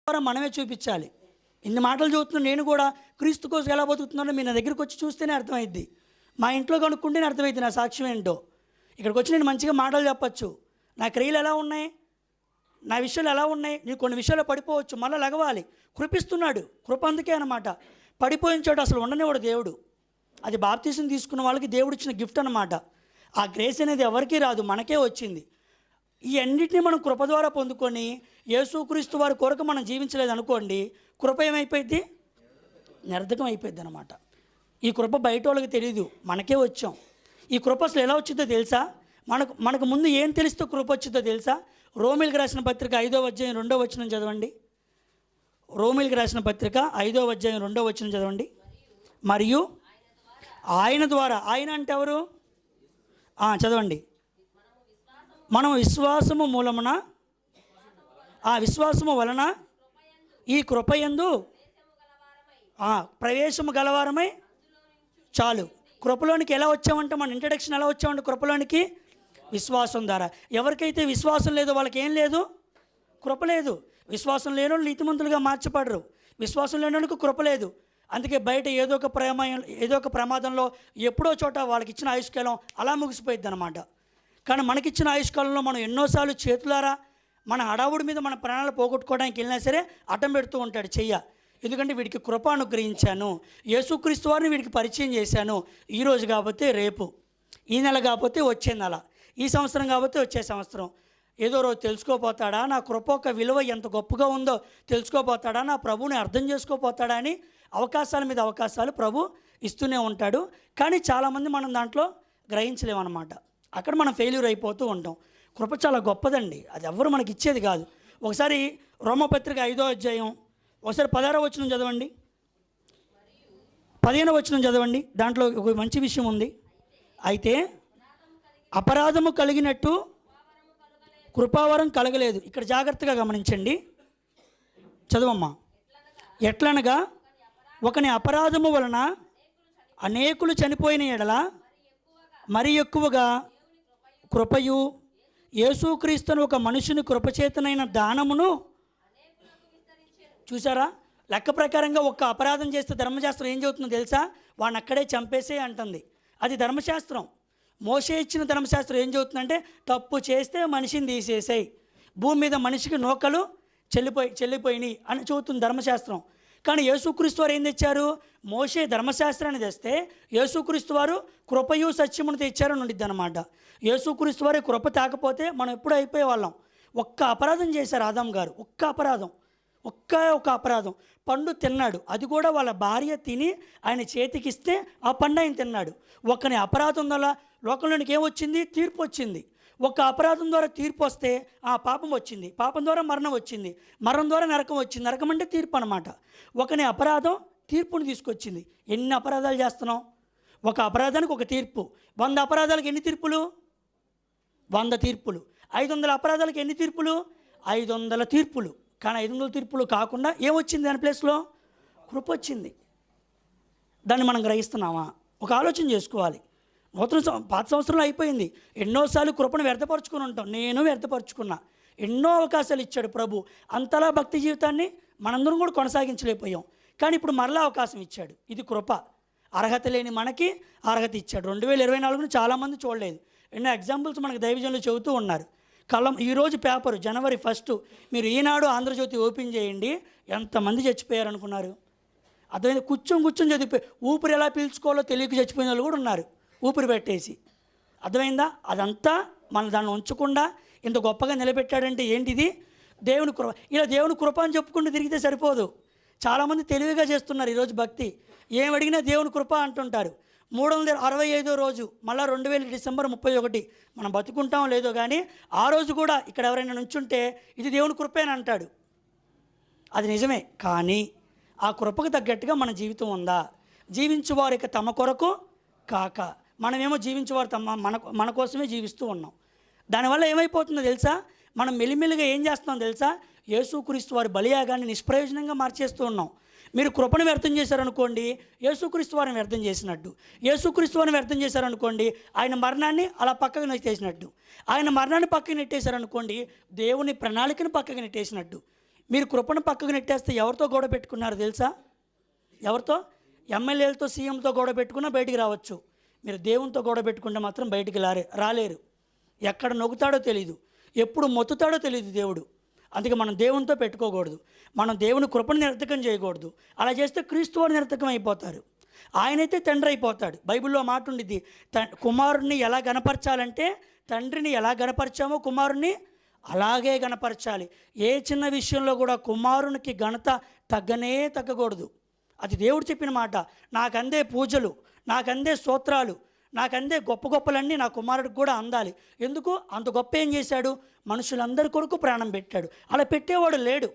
ద్వారా మనమే చూపించాలి. ఇన్ని మాటలు చదువుతున్నాను, నేను కూడా క్రీస్తు కోసం ఎలా బతుకుతున్నానో మీరు నా దగ్గరికి వచ్చి చూస్తేనే అర్థమైద్ది. మా ఇంట్లో కనుక్కుంటేనే అర్థమైద్ది నా సాక్ష్యం ఏంటో. ఇక్కడికి వచ్చి నేను మంచిగా మాటలు చెప్పచ్చు, నా క్రియలు ఎలా ఉన్నాయి, నా విషయాలు ఎలా ఉన్నాయి. నేను కొన్ని విషయాల్లో పడిపోవచ్చు, మళ్ళీ లగవాలి. కృపిస్తున్నాడు, కృప అందుకే అన్నమాట. పడిపోయిన చోట అసలు ఉండనివాడు దేవుడు. అది బాప్తీసం తీసుకున్న వాళ్ళకి దేవుడు ఇచ్చిన గిఫ్ట్ అన్నమాట. ఆ గ్రేస్ అనేది ఎవరికీ రాదు, మనకే వచ్చింది. ఈ అన్నిటినీ మనం కృప ద్వారా పొందుకొని యేసుక్రీస్తు వారి కొరకు మనం జీవించలేదు అనుకోండి, కృప ఏమైపోయింది? నిరర్ధకం అయిపోయింది అన్నమాట. ఈ కృప బయట వాళ్ళకి తెలియదు, మనకే వచ్చాం. ఈ కృప అసలు ఎలా వచ్చిందో తెలుసా? మనకు ముందు ఏం తెలిస్తే కృప వచ్చిందో తెలుసా? రోమిల్కి రాసిన పత్రిక 5వ అధ్యాయం 2వ వచనం చదవండి. రోమిల్కి రాసిన పత్రిక 5వ అధ్యాయం 2వ వచనం చదవండి. మరియు ఆయన ద్వారా, ఆయన అంటే ఎవరు? చదవండి. మనం విశ్వాసము మూలమున, ఆ విశ్వాసము వలన ఈ కృపయందు ప్రవేశము గలవారమై, చాలు. కృపలోనికి ఎలా వచ్చామంటే, మన ఇంట్రడక్షన్ ఎలా వచ్చామంటే కృపలోనికి విశ్వాసం ద్వారా. ఎవరికైతే విశ్వాసం లేదో వాళ్ళకి ఏం లేదు? కృప లేదు. విశ్వాసం లేని వాళ్ళు నీతిమంతులుగా మార్చబడరు. విశ్వాసం లేని వాళ్ళకి కృప లేదు. అందుకే బయట ఏదో ఒక ప్రమాదంలో ఎప్పుడో చోట వాళ్ళకి ఇచ్చిన ఆయుష్కాలం అలా ముగిసిపోయిద్ది అనమాట. కానీ మనకిచ్చిన ఆయుష్కాలంలో మనం ఎన్నోసార్లు చేతులారా మన హడావుడి మీద మన ప్రాణాలు పోగొట్టుకోవడానికి వెళ్ళినా సరే అడ్డం పెడుతూ ఉంటాడు చెయ్య. ఎందుకంటే వీడికి కృప అనుగ్రహించాను, యేసుక్రీస్తు వారిని వీడికి పరిచయం చేశాను. ఈరోజు కాకపోతే రేపు, ఈ నెల కాకపోతే వచ్చే నెల, ఈ సంవత్సరం కాకపోతే వచ్చే సంవత్సరం. ఏదో రోజు తెలుసుకోపోతాడా నా కృప యొక్క విలువ ఎంత గొప్పగా ఉందో తెలుసుకోపోతాడా, నా ప్రభువుని అర్థం చేసుకోపోతాడా అని అవకాశాల మీద అవకాశాలు ప్రభు ఇస్తూనే ఉంటాడు. కానీ చాలామంది మనం దాంట్లో గ్రహించలేమన్నమాట. అక్కడ మనం ఫెయిల్యూర్ అయిపోతూ ఉంటాం. కృప చాలా గొప్పదండి, అది ఎవ్వరు మనకి ఇచ్చేది కాదు. ఒకసారి రోమపత్రిక 5వ అధ్యాయం ఒకసారి 16వ వచనం చదవండి, 15వ వచనం చదవండి. దాంట్లో ఒక మంచి విషయం ఉంది. అయితే అపరాధము కలిగినట్టు కృపావరం కలగలేదు. ఇక్కడ జాగ్రత్తగా గమనించండి, చదవమ్మా. ఎట్లనగా ఒకని అపరాధము వలన అనేకులు చనిపోయిన ఎడల మరి ఎక్కువగా కృపయు యేసుక్రీస్తును ఒక మనుషుని కృపచేతనైన దానమును. చూసారా, లెక్క ప్రకారంగా ఒక్క అపరాధం చేస్తే ధర్మశాస్త్రం ఏం చెబుతుందో తెలుసా? వాడిని అక్కడే చంపేసే అంటుంది. అది ధర్మశాస్త్రం. మోషే ఇచ్చిన ధర్మశాస్త్రం ఏం చెబుతుందంటే తప్పు చేస్తే మనిషిని తీసేసాయి, భూమి మీద మనిషికి నూకలు చెల్లిపోయినాయి అని చెబుతుంది ధర్మశాస్త్రం. కానీ యేసుక్రీస్తు వారు ఏం తెచ్చారు? మోషే ధర్మశాస్త్రాన్ని తెస్తే యేసుక్రీస్తు వారు కృపయు సత్యమును తెచ్చారని ఉండిద్ది అనమాట. యేసుక్రీస్తు వారి కృప తాకపోతే మనం ఎప్పుడు అయిపోయే వాళ్ళం. ఒక్క అపరాధం చేశారు ఆదాం గారు, ఒక్క అపరాధం. పండు తిన్నాడు, అది కూడా వాళ్ళ భార్య తిని ఆయన చేతికిస్తే ఆ పండు ఆయన తిన్నాడు. ఒకని అపరాధం వల్ల లోకంలోనికి ఏమొచ్చింది? తీర్పు వచ్చింది. ఒక అపరాధం ద్వారా తీర్పు వస్తే ఆ పాపం వచ్చింది, పాపం ద్వారా మరణం వచ్చింది, మరణం ద్వారా నరకం వచ్చింది. నరకం అంటే తీర్పు అనమాట. ఒకని అపరాధం తీర్పుని తీసుకొచ్చింది. ఎన్ని అపరాధాలు చేస్తున్నాం? ఒక అపరాధానికి ఒక తీర్పు. 100 అపరాధాలకు ఎన్ని తీర్పులు? 100 తీర్పులు. 500 అపరాధాలకు ఎన్ని తీర్పులు? 500 తీర్పులు. కానీ 500 తీర్పులు కాకుండా ఏమొచ్చింది? దాని ప్లేస్లో కృప వచ్చింది. దాన్ని మనం గ్రహిస్తున్నామా? ఒక ఆలోచన చేసుకోవాలి. పాత సంవత్సరంలో అయిపోయింది, ఎన్నోసార్లు కృపను వ్యర్థపరుచుకుని ఉంటాం. నేను వ్యర్థపరుచుకున్నా. ఎన్నో అవకాశాలు ఇచ్చాడు ప్రభు. అంతలా భక్తి జీవితాన్ని మనందరం కూడా కొనసాగించలేకపోయాం. కానీ ఇప్పుడు మరలా అవకాశం ఇచ్చాడు. ఇది కృప. అర్హత లేని మనకి అర్హత ఇచ్చాడు. 2024ను చాలామంది చూడలేదు. ఎన్నో ఎగ్జాంపుల్స్ మనకు దైవజనులు చెబుతూ ఉన్నారు. ఈరోజు పేపరు జనవరి 1 మీరు ఈనాడు ఆంధ్రజ్యోతి ఓపెన్ చేయండి, ఎంతమంది చచ్చిపోయారు అనుకున్నారు? అర్థమైంది? కూర్చొని చదివిపోయి ఊపిరి ఎలా పీల్చుకోవాలో తెలియక చచ్చిపోయిన వాళ్ళు కూడా ఉన్నారు, ఊపిరి పెట్టేసి. అర్థమైందా? అదంతా మన దాన్ని ఉంచకుండా ఇంత గొప్పగా నిలబెట్టాడంటే ఏంటిది? దేవుని కృప. ఇలా దేవుని కృప అని చెప్పుకుంటూ తిరిగితే సరిపోదు. చాలామంది తెలివిగా చేస్తున్నారు ఈరోజు భక్తి. ఏం అడిగినా దేవుని కృప అంటుంటారు. 365వ రోజు మళ్ళీ 2000 డిసెంబర్ 31 మనం బతుకుంటాం లేదో కానీ ఆ రోజు కూడా ఇక్కడ ఎవరైనా నుంచుంటే ఇది దేవుని కృపే అని అంటాడు. అది నిజమే. కానీ ఆ కృపకు తగ్గట్టుగా మన జీవితం ఉందా? జీవించువారు ఇక తమ కొరకు కాక, మనమేమో జీవించేవారు మన కోసమే జీవిస్తూ ఉన్నాం. దానివల్ల ఏమైపోతుందో తెలుసా? మనం మెల్లిమెల్లిగా ఏం చేస్తున్నాం తెలుసా? యేసుక్రీస్తు వారి బలియాగాన్ని నిష్ప్రయోజనంగా మార్చేస్తూ ఉన్నాం. మీరు కృపను వ్యర్థం చేశారనుకోండి, యేసుక్రీస్తు వారిని వ్యర్థం చేసినట్టు. యేసుక్రీస్తు వారిని వ్యర్థం చేశారనుకోండి, ఆయన మరణాన్ని అలా పక్కకు నెట్టేసినట్టు. ఆయన మరణాన్ని పక్కకు నెట్టేశారనుకోండి, దేవుని ప్రణాళికను పక్కకు నెట్టేసినట్టు. మీరు కృపను పక్కకు నెట్టేస్తే ఎవరితో గొడవ పెట్టుకున్నారు తెలుసా? ఎవరితో? ఎమ్మెల్యేలతో, సీఎంతో గొడవ పెట్టుకున్నా బయటికి రావచ్చు. మీరు దేవునితో గొడవ పెట్టుకుంటే మాత్రం బయటికి రాలేరు. ఎక్కడ నొగుతాడో తెలీదు, ఎప్పుడు మొత్తుతాడో తెలియదు దేవుడు. అందుకే మనం దేవునితో పెట్టుకోకూడదు. మనం దేవుని కృపను నిరర్థకం చేయకూడదు. అలా చేస్తే క్రీస్తు వారు నిరర్థకం అయిపోతారు. ఆయనైతే తండ్రి అయిపోతాడు. బైబిల్లో మాట ఉండిద్ది, కుమారుణ్ణి ఎలా గణపరచాలంటే తండ్రిని ఎలా గణపరిచామో కుమారుణ్ణి అలాగే గణపరచాలి. ఏ చిన్న విషయంలో కూడా కుమారునికి ఘనత తగ్గకూడదు. అది దేవుడు చెప్పిన మాట. నాకందే పూజలు, నాకందే స్తోత్రాలు, నాకందే గొప్పలన్నీ నా కుమారుడికి కూడా అందాలి. ఎందుకు? అంత గొప్ప ఏం చేశాడు? మనుషులందరి కొరకు ప్రాణం పెట్టాడు. అలా పెట్టేవాడు లేడు,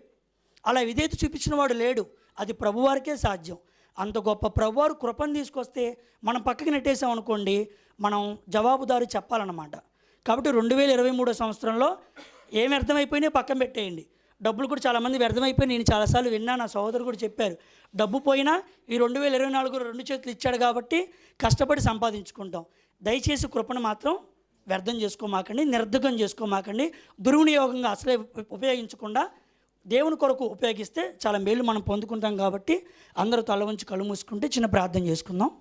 అలా విధేయత చూపించిన వాడు లేడు. అది ప్రభువారికే సాధ్యం. అంత గొప్ప ప్రభువారు కృపను తీసుకొస్తే మనం పక్కకి నెట్టేసాం అనుకోండి, మనం జవాబుదారి చెప్పాలన్నమాట. కాబట్టి 2023 సంవత్సరంలో ఏమి వ్యర్థమైపోయినాయి పక్కన పెట్టేయండి. డబ్బులు కూడా చాలామంది వ్యర్థమైపోయి, నేను చాలాసార్లు విన్నా, నా సహోదరు కూడా చెప్పారు. డబ్బు పోయినా ఈ 2024 రెండు చేతులు ఇచ్చాడు కాబట్టి కష్టపడి సంపాదించుకుంటాం. దయచేసి కృపను మాత్రం వ్యర్థం చేసుకోమాకండి, నిరర్ధకం చేసుకోమాకండి. దుర్వినియోగంగా అసలే ఉపయోగించకుండా దేవుని కొరకు ఉపయోగిస్తే చాలా మేలు మనం పొందుకుంటాం. కాబట్టి అందరూ తల వంచి కళ్ళు మూసుకుంటే చిన్న ప్రార్థన చేసుకుందాం.